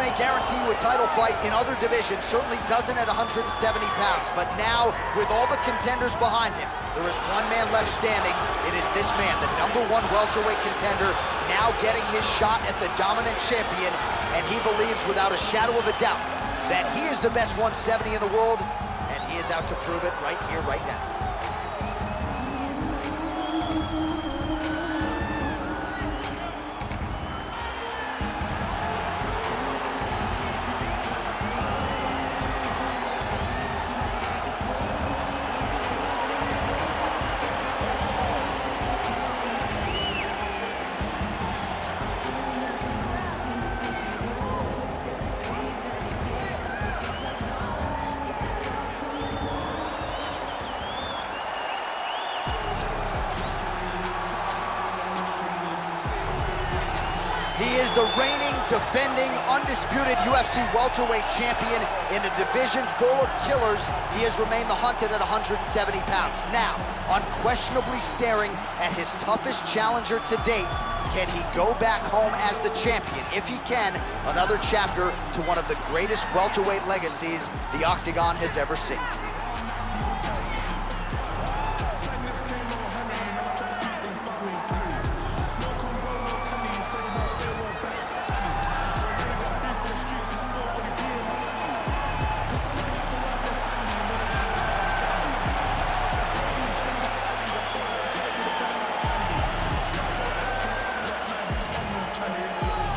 may guarantee you a title fight in other divisions, certainly doesn't at 170 pounds. But now, with all the contenders behind him, there is one man left standing. It is this man, the #1 welterweight contender, now getting his shot at the dominant champion. And he believes without a shadow of a doubt that he is the best 170 in the world, and he is out to prove it right here, right now. He is the reigning, defending, undisputed UFC welterweight champion in a division full of killers. He has remained the hunted at 170 pounds. Now, unquestionably staring at his toughest challenger to date. Can he go back home as the champion? If he can, another chapter to one of the greatest welterweight legacies the Octagon has ever seen.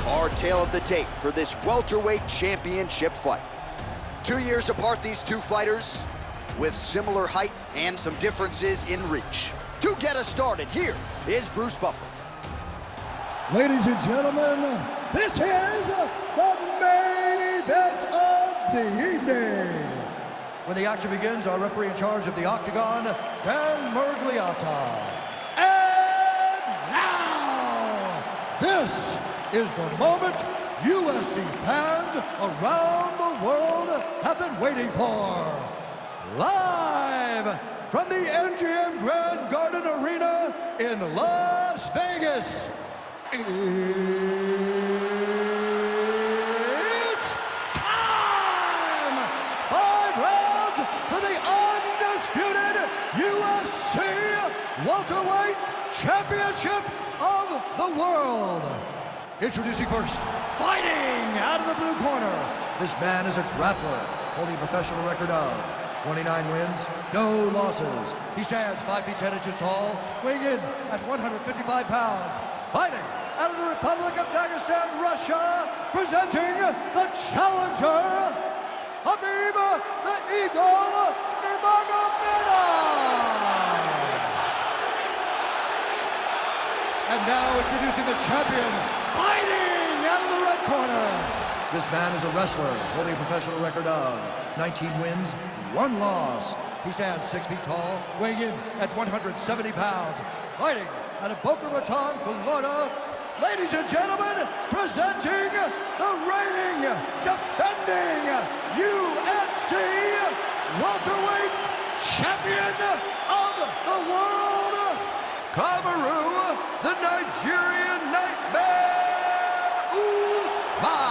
Our tale of the tape for this welterweight championship fight. 2 years apart, these two fighters, with similar height and some differences in reach. To get us started, here is Bruce Buffer. Ladies and gentlemen, this is the main event of the evening. When the action begins, our referee in charge of the Octagon, Dan Mergliata. And now, this is the moment UFC fans around the world have been waiting for. Live from the MGM Grand Garden Arena in Las Vegas, it's time! 5 rounds for the undisputed UFC Welterweight Championship of the World. Introducing first, fighting out of the blue corner. This man is a grappler, holding a professional record of 29 wins, no losses. He stands 5 feet 10 inches tall, weighing in at 155 pounds. Fighting out of the Republic of Dagestan, Russia, presenting the challenger, Khabib the Eagle Nurmagomedov. And now introducing the champion, fighting out of the red corner. This man is a wrestler, holding a professional record of 19 wins, 1 loss. He stands 6 feet tall, weighing in at 170 pounds. Fighting out of Boca Raton, Florida. Ladies and gentlemen, presenting the reigning, defending UFC welterweight champion of the world, Kamaru, the Nigerian Nightmare Usman.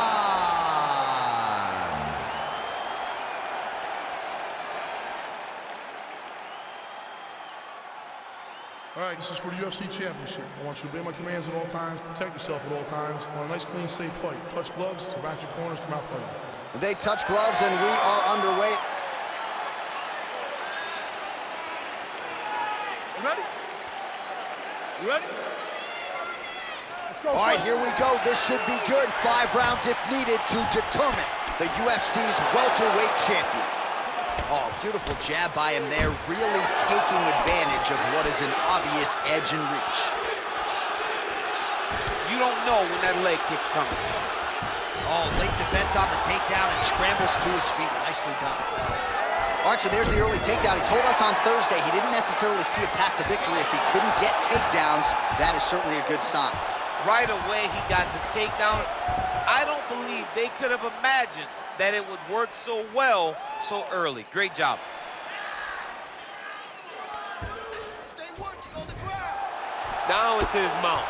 All right, this is for the UFC Championship. I want you to obey my commands at all times, protect yourself at all times. I want a nice, clean, safe fight. Touch gloves, back your corners, come out fighting. They touch gloves and we are underway. You ready? You ready? Let's go. All right, here we go. This should be good. 5 rounds if needed to determine the UFC's welterweight champion. Oh, beautiful jab by him there, really taking advantage of what is an obvious edge and reach. You don't know when that leg kick's coming. Oh, late defense on the takedown and scrambles to his feet. Nicely done. All right, so there's the early takedown. He told us on Thursday he didn't necessarily see a path to victory if he couldn't get takedowns. That is certainly a good sign. Right away, he got the takedown. I don't believe they could have imagined that it would work so well so early. Great job. Stay working on the ground. Down into his mount.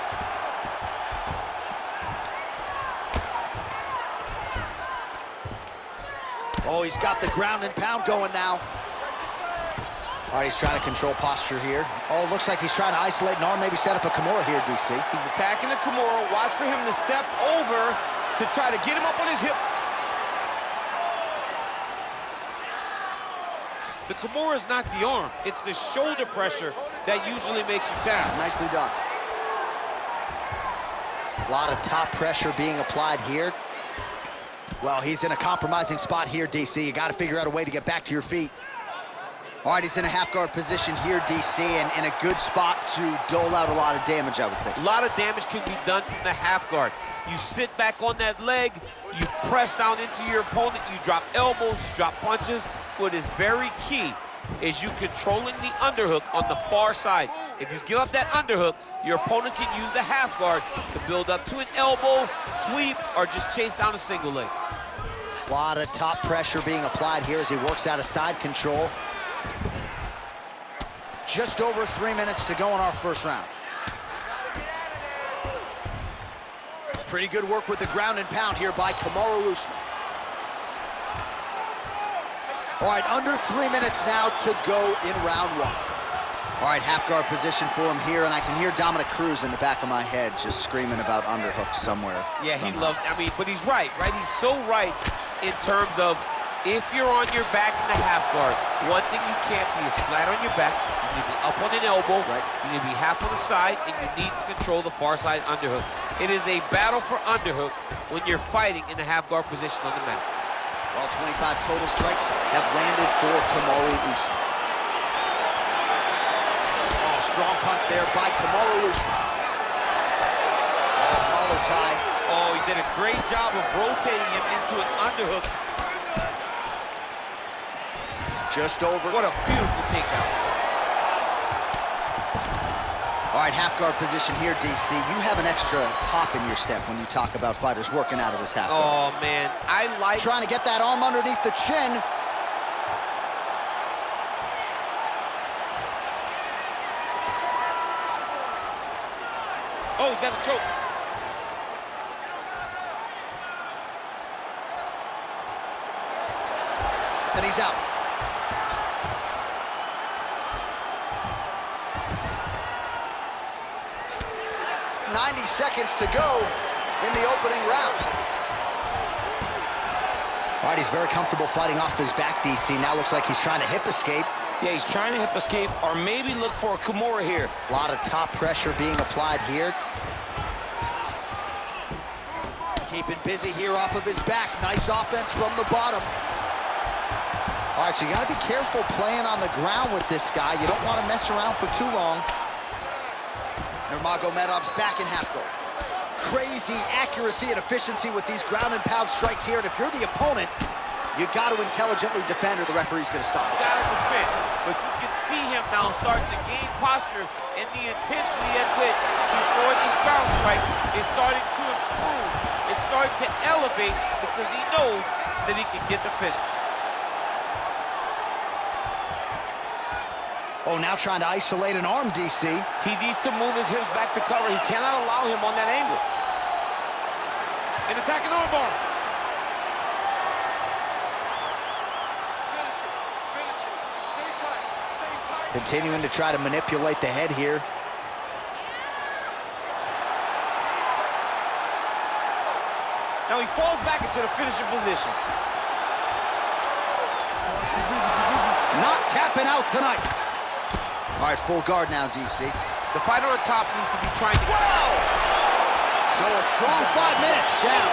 Oh, he's got the ground and pound going now. All right, he's trying to control posture here. Oh, looks like he's trying to isolate an arm, maybe set up a Kimura here, DC. He's attacking the Kamaru. Watch for him to step over to try to get him up on his hip. The Kimura is not the arm. It's the shoulder pressure that usually makes you tap. Nicely done. A lot of top pressure being applied here. Well, he's in a compromising spot here, DC. You got to figure out a way to get back to your feet. All right, he's in a half guard position here, DC, and in a good spot to dole out a lot of damage, I would think. A lot of damage can be done from the half guard. You sit back on that leg, you press down into your opponent, you drop elbows, you drop punches. What is very key is you controlling the underhook on the far side. If you give up that underhook, your opponent can use the half guard to build up to an elbow, sweep, or just chase down a single leg. A lot of top pressure being applied here as he works out of side control. Just over 3 minutes to go in our first round. Pretty good work with the ground and pound here by Kamaru Usman. All right, under 3 minutes now to go in round one. All right, half guard position for him here, and I can hear Dominic Cruz in the back of my head just screaming about underhooks somewhere. Yeah, somehow. he loved, I mean, but he's right? He's so right in terms of if you're on your back in the half guard, one thing you can't be is flat on your back. You need to be up on an elbow. Right. You need to be half on the side, and you need to control the far side underhook. It is a battle for underhook when you're fighting in the half guard position on the mat. Well, 25 total strikes have landed for Kamaru Usman. Oh, strong punch there by Kamaru Usman. Oh, collar tie. Oh, he did a great job of rotating him into an underhook. Just over. What a beautiful takedown. All right, half guard position here, DC. You have an extra hop in your step when you talk about fighters working out of this half guard. Oh, man, I like... Trying to get that arm underneath the chin. Oh, he's got a choke. Then he's out. 90 seconds to go in the opening round. All right, he's very comfortable fighting off his back, DC. Now looks like he's trying to hip escape. Yeah, he's trying to hip escape or maybe look for a Kimura here. A lot of top pressure being applied here. Keeping busy here off of his back. Nice offense from the bottom. All right, so you got to be careful playing on the ground with this guy. You don't want to mess around for too long. Nurmagomedov's back in half guard. Crazy accuracy and efficiency with these ground and pound strikes here. And if you're the opponent, you got to intelligently defend or the referee's going to stop it. Got to defend, but you can see him now starting to gain posture, and the intensity at which he's throwing these ground strikes is starting to improve. It's starting to elevate because he knows that he can get the finish. Oh, now trying to isolate an arm, DC. He needs to move his hips back to cover. He cannot allow him on that angle. An attacking armbar. Finish it. Stay tight. Stay tight. Continuing to try to manipulate the head here. Now he falls back into the finishing position. Not tapping out tonight. All right, full guard now, DC. The fighter on top needs to be trying to... Wow! So a strong 5 minutes down.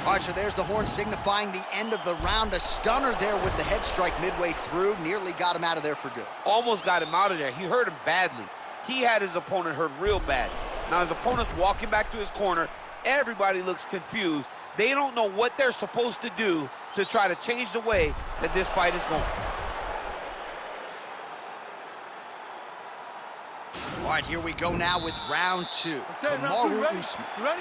All right, so there's the horn signifying the end of the round. A stunner there with the head strike midway through. Nearly got him out of there for good. Almost got him out of there. He hurt him badly. He had his opponent hurt real bad. Now his opponent's walking back to his corner. Everybody looks confused. They don't know what they're supposed to do to try to change the way that this fight is going. All right, here we go now with round two. Kamaru Usman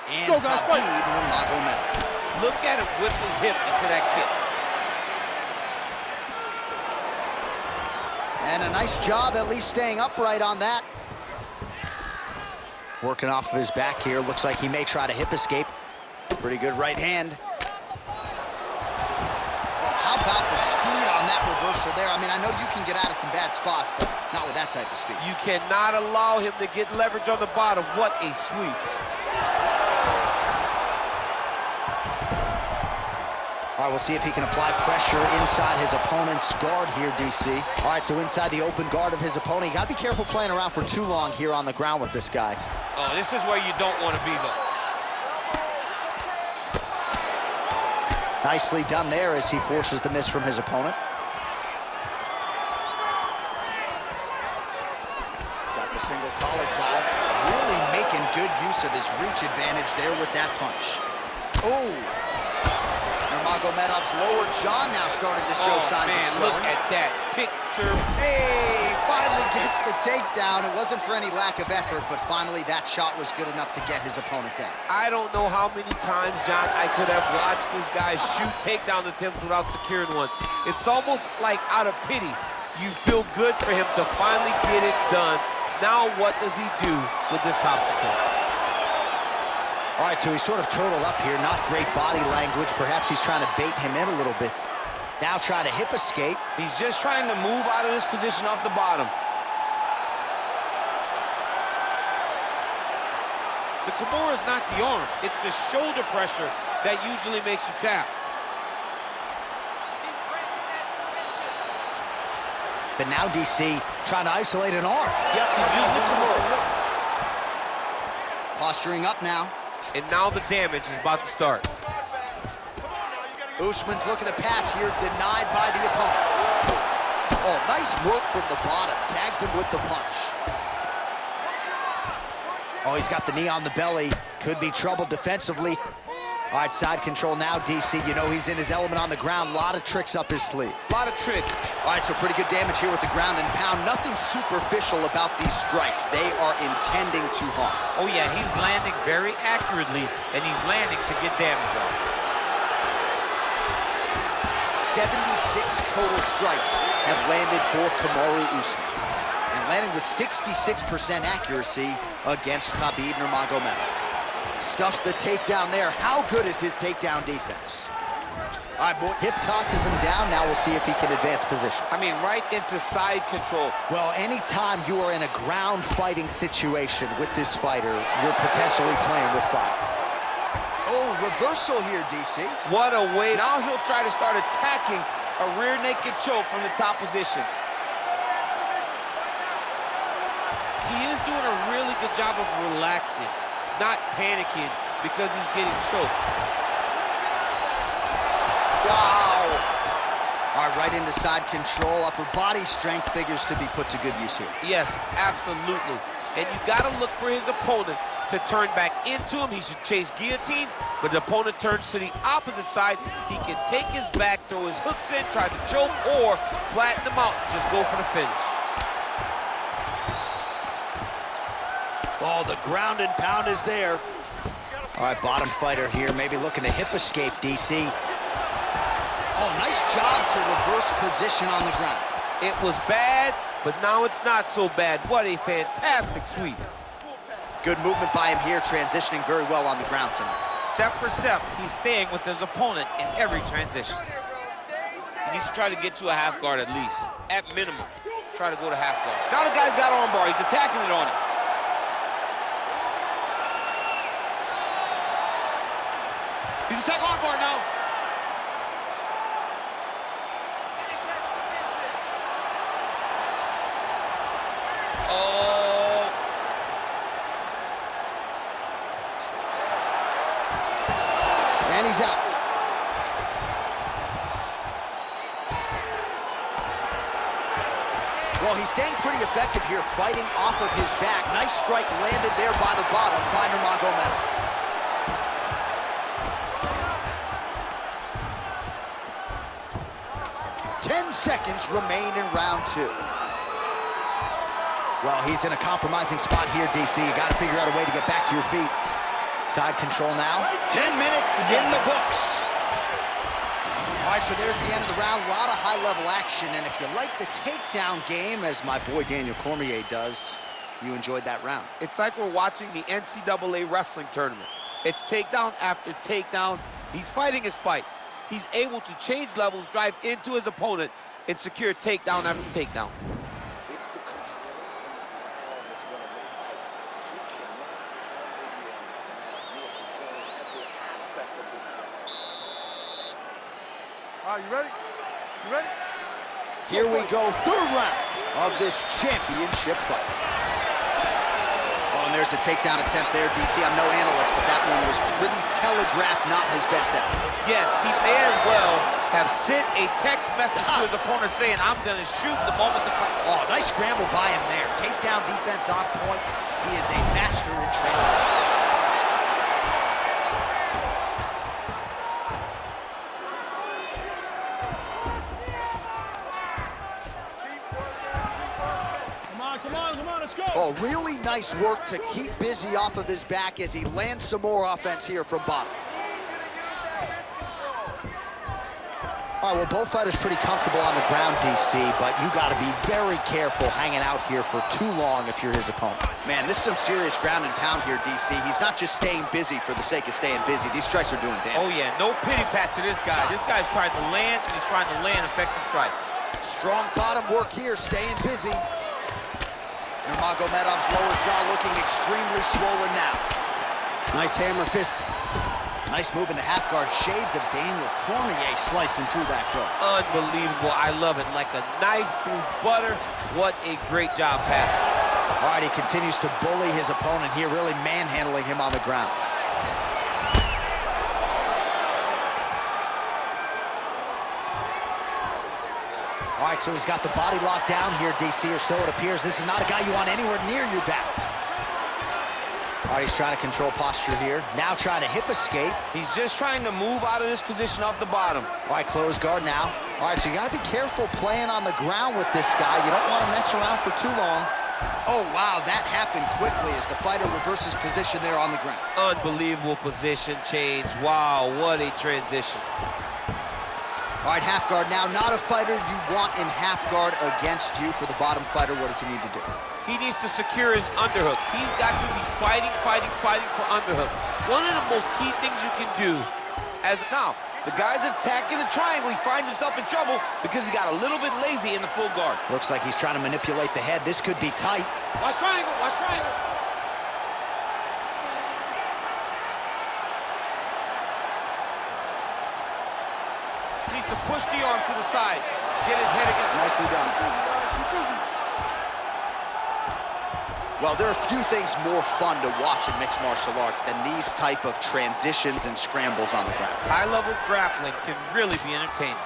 and Khabib Nurmagomedov. Look at him whip his hip into that kick. And a nice job at least staying upright on that. Working off of his back here. Looks like he may try to hip escape. Pretty good right hand. Oh, how about the speed on that reversal there? I mean, I know you can get out of some bad spots, but not with that type of speed. You cannot allow him to get leverage on the bottom. What a sweep. All right, we'll see if he can apply pressure inside his opponent's guard here, DC. All right, so inside the open guard of his opponent. You got to be careful playing around for too long here on the ground with this guy. Oh, this is where you don't want to be, though. Nicely done there as he forces the miss from his opponent. Got the single collar tie. Really making good use of his reach advantage there with that punch. Oh! Nurmagomedov's lower jaw now starting to show signs of slowing. Look at that picture. Hey, finally gets the takedown. It wasn't for any lack of effort, but finally that shot was good enough to get his opponent down. I don't know how many times, John, I could have watched this guy shoot takedown attempts without securing one. It's almost like out of pity. You feel good for him to finally get it done. Now what does he do with this top attempt? All right, so he's sort of turtled up here. Not great body language. Perhaps he's trying to bait him in a little bit. Now trying to hip escape. He's just trying to move out of this position off the bottom. The Kimura is not the arm. It's the shoulder pressure that usually makes you tap. But now DC trying to isolate an arm. Yep, he's using the Kimura. Posturing up now. And now the damage is about to start. Usman's looking to pass here, denied by the opponent. Oh, nice work from the bottom. Tags him with the punch. Oh, he's got the knee on the belly. Could be trouble defensively. All right, side control now, DC. You know he's in his element on the ground. A lot of tricks up his sleeve. A lot of tricks. All right, so pretty good damage here with the ground and pound. Nothing superficial about these strikes. They are intending to harm. Oh, yeah, he's landing very accurately, and he's landing to get damage on. 76 total strikes have landed for Kamaru Usman. And landing with 66% accuracy against Khabib Nurmagomedov. Stuffs the takedown there. How good is his takedown defense? All right, hip tosses him down. Now we'll see if he can advance position. I mean, right into side control. Well, anytime you are in a ground fighting situation with this fighter, you're potentially playing with fire. Oh, reversal here, DC. What a way. Now he'll try to start attacking a rear naked choke from the top position. He is doing a really good job of relaxing, not panicking because he's getting choked. Wow. All right, right into side control. Upper body strength figures to be put to good use here. Yes, absolutely. And you got to look for his opponent to turn back into him. He should chase guillotine, but the opponent turns to the opposite side. He can take his back, throw his hooks in, try to choke, or flatten him out and just go for the finish. Oh, the ground and pound is there. All right, bottom fighter here, maybe looking to hip escape, DC. Oh, nice job to reverse position on the ground. It was bad, but now it's not so bad. What a fantastic sweep. Good movement by him here, transitioning very well on the ground tonight. Step for step, he's staying with his opponent in every transition. He needs to try to get to a half guard at least. At minimum, try to go to half guard. Now the guy's got armbar. He's attacking it on him. He's attacking armbar now. Oh. And he's out. Well, he's staying pretty effective here, fighting off of his back. Nice strike landed there by the bottom by Nurmagomedov. 10 seconds remain in round 2. Well, he's in a compromising spot here, DC. You got to figure out a way to get back to your feet. Side control now. 10 minutes in the books. All right, so there's the end of the round. A lot of high-level action, and if you like the takedown game, as my boy Daniel Cormier does, you enjoyed that round. It's like we're watching the NCAA wrestling tournament. It's takedown after takedown. He's fighting his fight. He's able to change levels, drive into his opponent, and secure takedown after takedown. It's the control and the ground that's winning this fight. He cannot handle you on the ground. You are controlling every aspect of the ground. All right, you ready? You ready? Here we go, third round of this championship fight. Oh, and there's a takedown attempt there, DC. I'm no analyst, but that one was pretty telegraphed, not his best effort. Yes, he may as well have sent a text message to his opponent saying, I'm gonna shoot the moment the fight. Oh, nice scramble by him there. Takedown defense on point. He is a master in transition. Oh, really nice work to keep busy off of his back as he lands some more offense here from bottom. All right, well, both fighters pretty comfortable on the ground, DC, but you got to be very careful hanging out here for too long if you're his opponent. Man, this is some serious ground and pound here, DC. He's not just staying busy for the sake of staying busy. These strikes are doing damage. Oh, yeah, no pity pat to this guy. This guy's trying to land, and he's trying to land effective strikes. Strong bottom work here, staying busy. Nurmagomedov's lower jaw looking extremely swollen now. Nice hammer fist. Nice move into half guard. Shades of Daniel Cormier slicing through that guard. Unbelievable. I love it. Like a knife through butter. What a great job passing. All right, he continues to bully his opponent here, really manhandling him on the ground. All right, so he's got the body locked down here, DC, or so it appears. This is not a guy you want anywhere near your back. All right, he's trying to control posture here. Now trying to hip escape. He's just trying to move out of this position off the bottom. All right, closed guard now. All right, so you got to be careful playing on the ground with this guy. You don't want to mess around for too long. Oh, wow, that happened quickly as the fighter reverses position there on the ground. Unbelievable position change. Wow, what a transition. All right, half guard now. Not a fighter you want in half guard against you. For the bottom fighter, what does he need to do? He needs to secure his underhook. He's got to be fighting for underhook. One of the most key things you can do as now, the guy's attacking the triangle. He finds himself in trouble because he got a little bit lazy in the full guard. Looks like he's trying to manipulate the head. This could be tight. Watch triangle, watch triangle. Needs to push the arm to the side. Get his head against. Nicely done. Well, there are few things more fun to watch in mixed martial arts than these type of transitions and scrambles on the ground. High-level grappling can really be entertaining.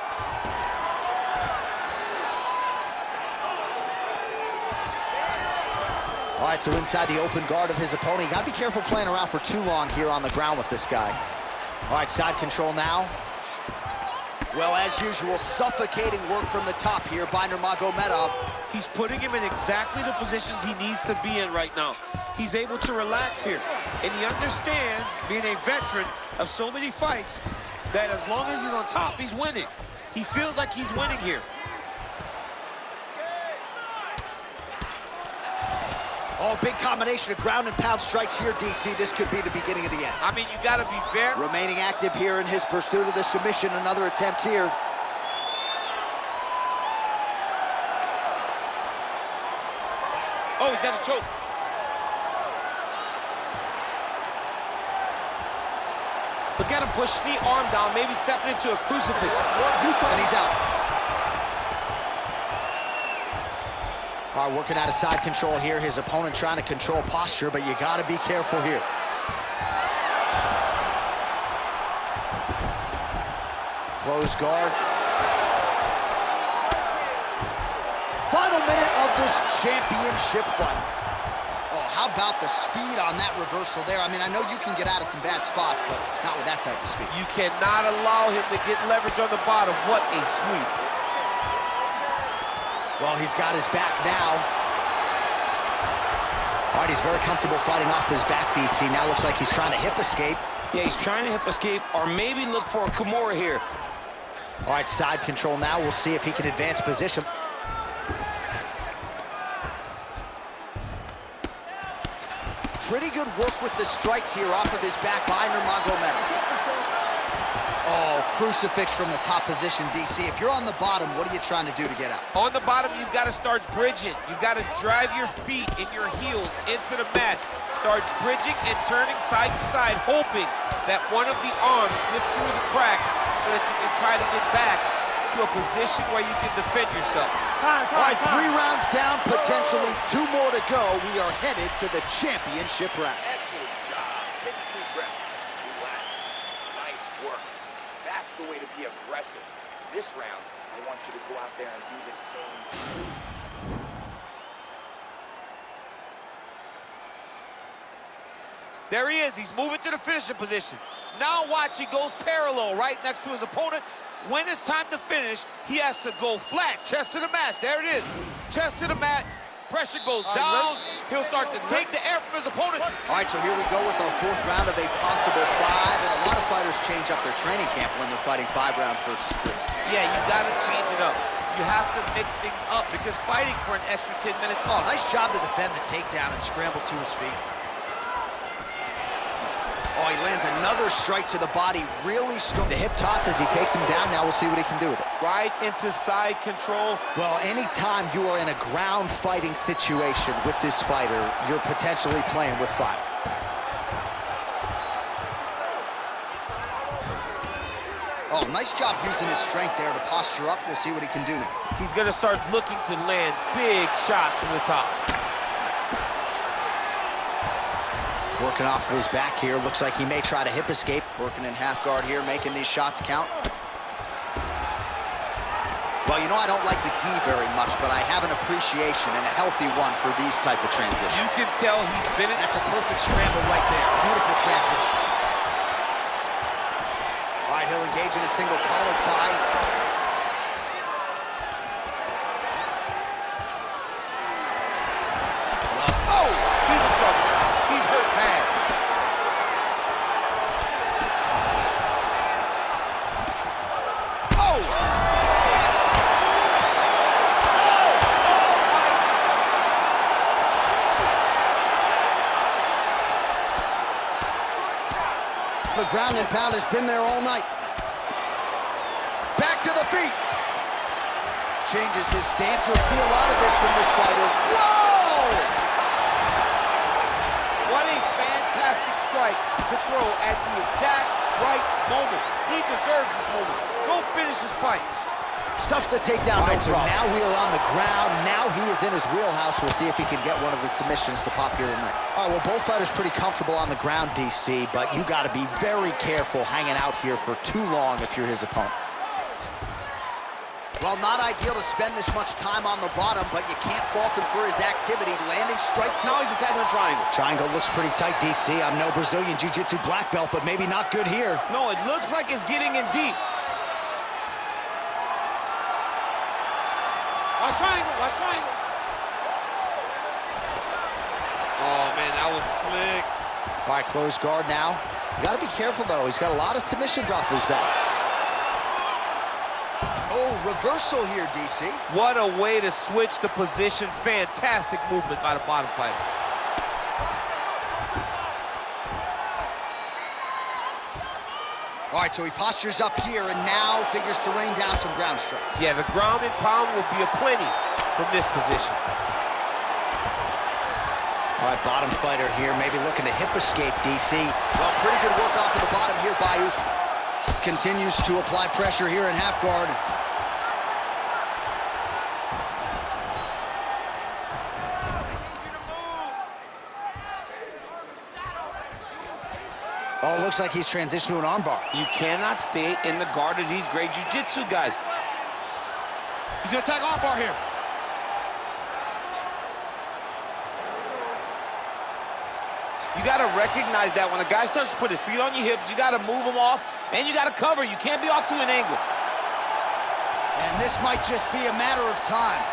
All right, so inside the open guard of his opponent. You got to be careful playing around for too long here on the ground with this guy. All right, side control now. Well, as usual, suffocating work from the top here by Nurmagomedov. He's putting him in exactly the positions he needs to be in right now. He's able to relax here. And he understands, being a veteran of so many fights, that as long as he's on top, he's winning. He feels like he's winning here. Oh, big combination of ground and pound strikes here, DC. This could be the beginning of the end. I mean, you got to be very... Remaining active here in his pursuit of the submission. Another attempt here. Oh, he's got a choke. Look at him push the arm down, maybe stepping into a crucifix. And he's out. All right, working out of side control here. His opponent trying to control posture, but you got to be careful here. Close guard. Final minute of this championship fight. Oh, how about the speed on that reversal there? I mean, I know you can get out of some bad spots, but not with that type of speed. You cannot allow him to get leverage on the bottom. What a sweep. Well, he's got his back now. All right, he's very comfortable fighting off his back, DC. Now looks like he's trying to hip escape. Yeah, he's trying to hip escape or maybe look for a Kimura here. All right, side control now. We'll see if he can advance position. Pretty good work with the strikes here off of his back by Nurmagomedov. Oh, crucifix from the top position, DC. If you're on the bottom, what are you trying to do to get out? On the bottom, you've got to start bridging. You've got to drive your feet and your heels into the mat. Start bridging and turning side to side, hoping that one of the arms slip through the cracks so that you can try to get back to a position where you can defend yourself. All right, 3 rounds down, potentially 2 more to go. We are headed to the championship round. Excellent job. Take a deep breath. Relax. Nice work. That's the way to be aggressive. This round, I want you to go out there and do the same. There he is. He's moving to the finishing position. Now watch, he goes parallel right next to his opponent. When it's time to finish, he has to go flat, chest to the mat. There it is. Chest to the mat. Pressure goes down. He'll start to take the air from his opponent. All right, so here we go with our 4th round of a possible 5, and a lot of fighters change up their training camp when they're fighting 5 rounds versus 3. Yeah, you got to change it up. You have to mix things up because fighting for an extra 10 minutes. Oh, nice job to defend the takedown and scramble to his feet. Oh, he lands another strike to the body, really strong. The hip toss as he takes him down. Now we'll see what he can do with it. Right into side control. Well, anytime you are in a ground fighting situation with this fighter, you're potentially playing with fire. Oh, nice job using his strength there to posture up. We'll see what he can do now. He's going to start looking to land big shots from the top. Working off of his back here. Looks like he may try to hip escape. Working in half guard here, making these shots count. Well, you know, I don't like the gi very much, but I have an appreciation and a healthy one for these type of transitions. You can tell he's been in. That's a perfect scramble right there. Beautiful transition. All right, he'll engage in a single collar tie. Oh, he's in trouble. He's hurt bad. Oh! The ground and pound has been there all night. Back to the feet. Changes his stance. You'll see a lot of this from this fighter. Whoa! What a fantastic strike to throw at the exact right moment. He deserves this moment. Go finish his fight. Stuffs the takedown, no problem. Now we are on the ground. Now he is in his wheelhouse. We'll see if he can get one of his submissions to pop here tonight. All right, well, both fighters pretty comfortable on the ground, DC, but you got to be very careful hanging out here for too long if you're his opponent. Well, not ideal to spend this much time on the bottom, but you can't fault him for his activity. Landing strikes. Now he's attacking the triangle. Triangle looks pretty tight, DC. I'm no Brazilian Jiu-Jitsu black belt, but maybe not good here. No, it looks like it's getting in deep. Watch triangle, watch triangle. Oh, man, that was slick. All right, closed guard now. You got to be careful, though. He's got a lot of submissions off his back. Oh, reversal here, DC. What a way to switch the position. Fantastic movement by the bottom fighter. All right, so he postures up here and now figures to rain down some ground strikes. Yeah, the ground and pound will be aplenty from this position. All right, bottom fighter here, maybe looking to hip escape, DC. Well, pretty good work off of the bottom here by Usman. Continues to apply pressure here in half guard. Oh, looks like he's transitioned to an armbar. You cannot stay in the guard of these great jiu-jitsu guys. He's gonna attack armbar here. You gotta recognize that when a guy starts to put his feet on your hips, you gotta move him off, and you gotta cover. You can't be off to an angle. And this might just be a matter of time.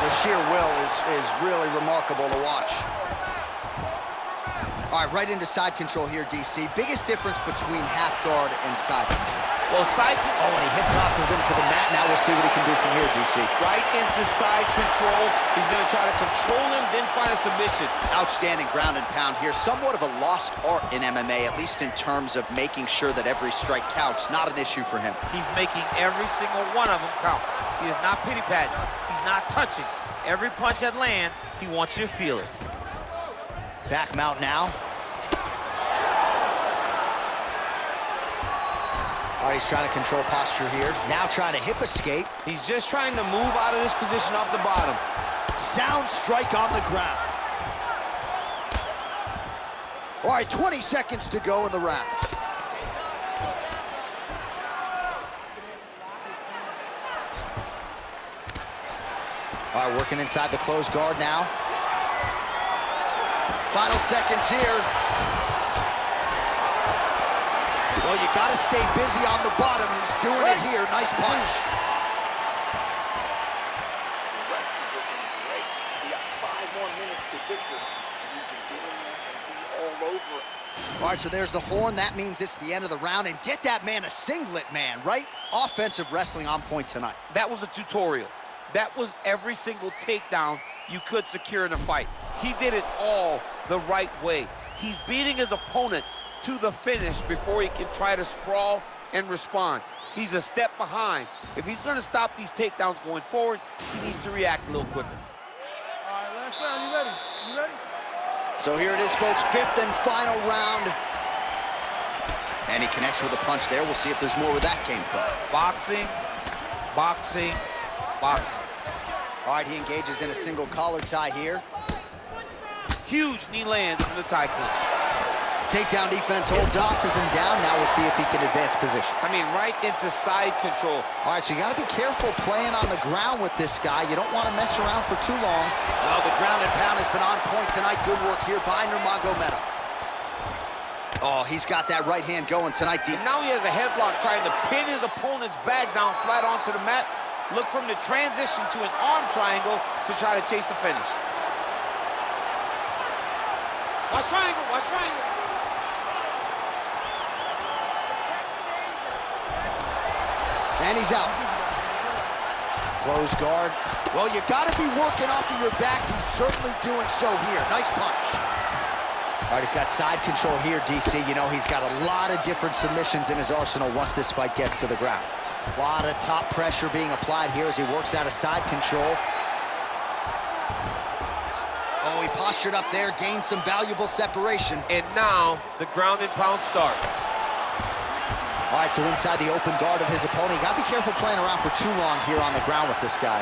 The sheer will is really remarkable to watch. All right, right into side control here, DC. Biggest difference between half guard and side control. Well, side... Oh, and he hip tosses him to the mat. Now we'll see what he can do from here, DC. Right into side control. He's going to try to control him, then find a submission. Outstanding ground and pound here. Somewhat of a lost art in MMA, at least in terms of making sure that every strike counts. Not an issue for him. He's making every single one of them count. He is not pity-patting. He's not touching. Every punch that lands, he wants you to feel it. Back mount now. All right, he's trying to control posture here. Now trying to hip escape. He's just trying to move out of this position off the bottom. Sound strike on the ground. All right, 20 seconds to go in the round. All right, working inside the closed guard now. Final seconds here. Well, you gotta stay busy on the bottom. He's doing it here. Nice punch. The rest is looking great. We got 5 more minutes to victory. We need to get in there and be all over it. All right, so there's the horn. That means it's the end of the round. And get that man a singlet, man, right? Offensive wrestling on point tonight. That was a tutorial. That was every single takedown you could secure in a fight. He did it all the right way. He's beating his opponent to the finish before he can try to sprawl and respond. He's a step behind. If he's going to stop these takedowns going forward, he needs to react a little quicker. All right, last round. You ready? You ready? So here it is, folks, 5th and final round. And he connects with a punch there. We'll see if there's more where that came from. Boxing, boxing, boxing. All right, he engages in a single collar tie here. Huge knee lands from the tie clinch. Takedown defense holds up, tosses him down. Now we'll see if he can advance position. I mean, right into side control. All right, so you got to be careful playing on the ground with this guy. You don't want to mess around for too long. Well, the ground and pound has been on point tonight. Good work here by Nurmagomedov. Oh, he's got that right hand going tonight, D. Now he has a headlock trying to pin his opponent's back down flat onto the mat. Look from the transition to an arm triangle to try to chase the finish. Watch triangle, watch triangle. And he's out. Close guard. Well, you got to be working off of your back. He's certainly doing so here. Nice punch. All right, he's got side control here, DC. You know, he's got a lot of different submissions in his arsenal once this fight gets to the ground. A lot of top pressure being applied here as he works out of side control. Oh, he postured up there, gained some valuable separation. And now the ground and pound starts. All right, so inside the open guard of his opponent. You got to be careful playing around for too long here on the ground with this guy.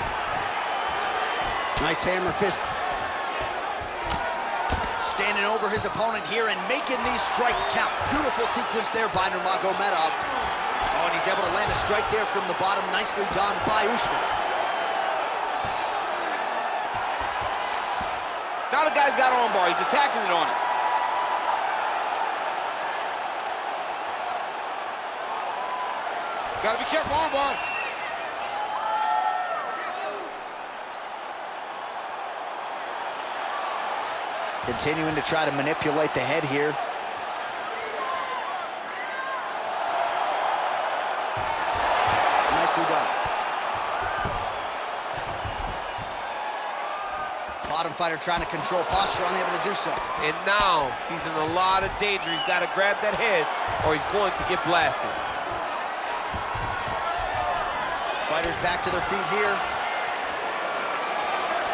Nice hammer fist. Standing over his opponent here and making these strikes count. Beautiful sequence there by Nurmagomedov. Oh, and he's able to land a strike there from the bottom. Nicely done by Usman. Now the guy's got armbar. He's attacking it on him. Gotta be careful, armbar. Continuing to try to manipulate the head here. Nicely done. Bottom fighter trying to control posture, unable to do so. And now he's in a lot of danger. He's got to grab that head or he's going to get blasted. Fighters back to their feet here.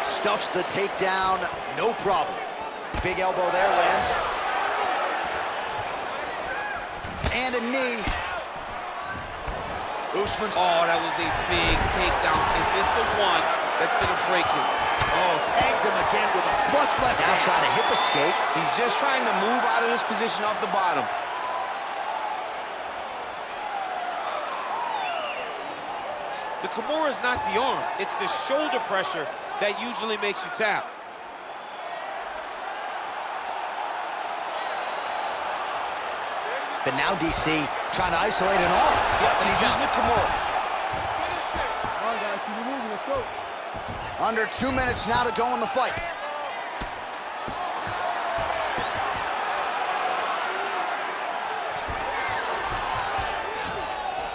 Stuffs the takedown, no problem. Big elbow there, lands. And a knee. Usman's... Oh, that was a big takedown. Is this the one that's going to break him? Oh, tags him again with a flush left hand. Now trying to hip escape. He's just trying to move out of this position off the bottom. The Kimura is not the arm. It's the shoulder pressure that usually makes you tap. But now DC trying to isolate an arm. Yep, and he's out. Kimura. All right, guys, keep it moving. Let's go. Under 2 minutes now to go in the fight.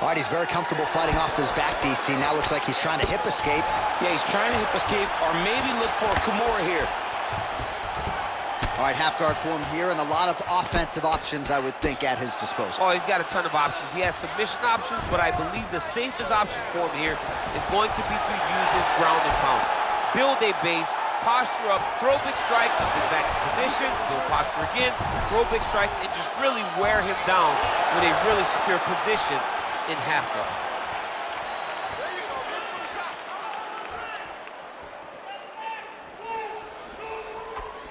All right, he's very comfortable fighting off his back, DC. Now looks like he's trying to hip escape. Yeah, he's trying to hip escape or maybe look for a Kimura here. All right, half guard form here, and a lot of offensive options, I would think, at his disposal. Oh, he's got a ton of options. He has submission options, but I believe the safest option for him here is going to be to use his ground and pound. Build a base, posture up, throw big strikes, and get back in position, build posture again, throw big strikes, and just really wear him down with a really secure position in half guard.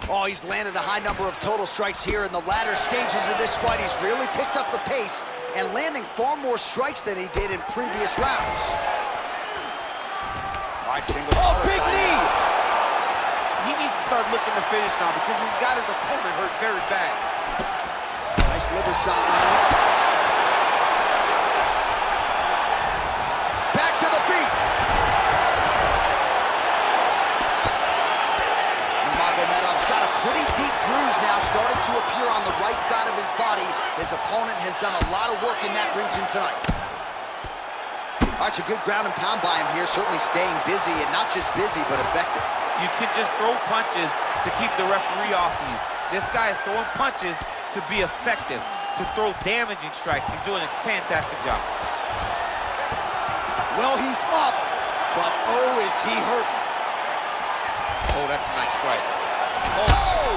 Oh, he's landed a high number of total strikes here in the latter stages of this fight. He's really picked up the pace and landing far more strikes than he did in previous rounds. All right, single. Oh, big knee! He needs to start looking to finish now because he's got his opponent hurt very bad. Nice liver shot lands. Back to the feet. Nurmagomedov's got a pretty deep bruise now starting to appear on the right side of his body. His opponent has done a lot of work in that region tonight. All right, a good ground and pound by him here, certainly staying busy, and not just busy, but effective. You can just throw punches to keep the referee off of you. This guy is throwing punches to be effective, to throw damaging strikes. He's doing a fantastic job. Well, he's up, but oh, is he hurt. Oh, that's a nice strike. Oh!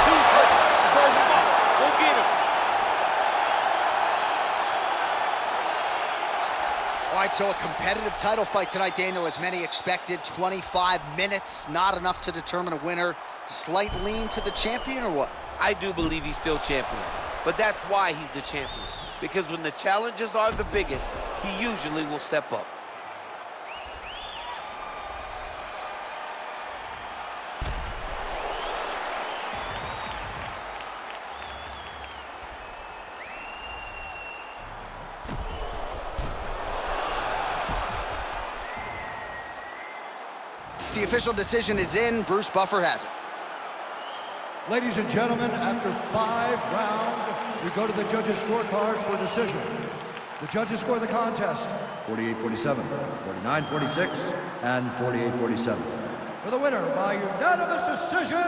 He's hurt. Throw him up. Go get him. All right, so a competitive title fight tonight, Daniel, as many expected. 25 minutes, not enough to determine a winner. Slight lean to the champion, or what? I do believe he's still champion, but that's why he's the champion. Because when the challenges are the biggest, he usually will step up. The official decision is in. Bruce Buffer has it. Ladies and gentlemen, after 5 rounds, we go to the judges' scorecards for decision. The judges score the contest 48-47, 49-46, and 48-47. For the winner by unanimous decision,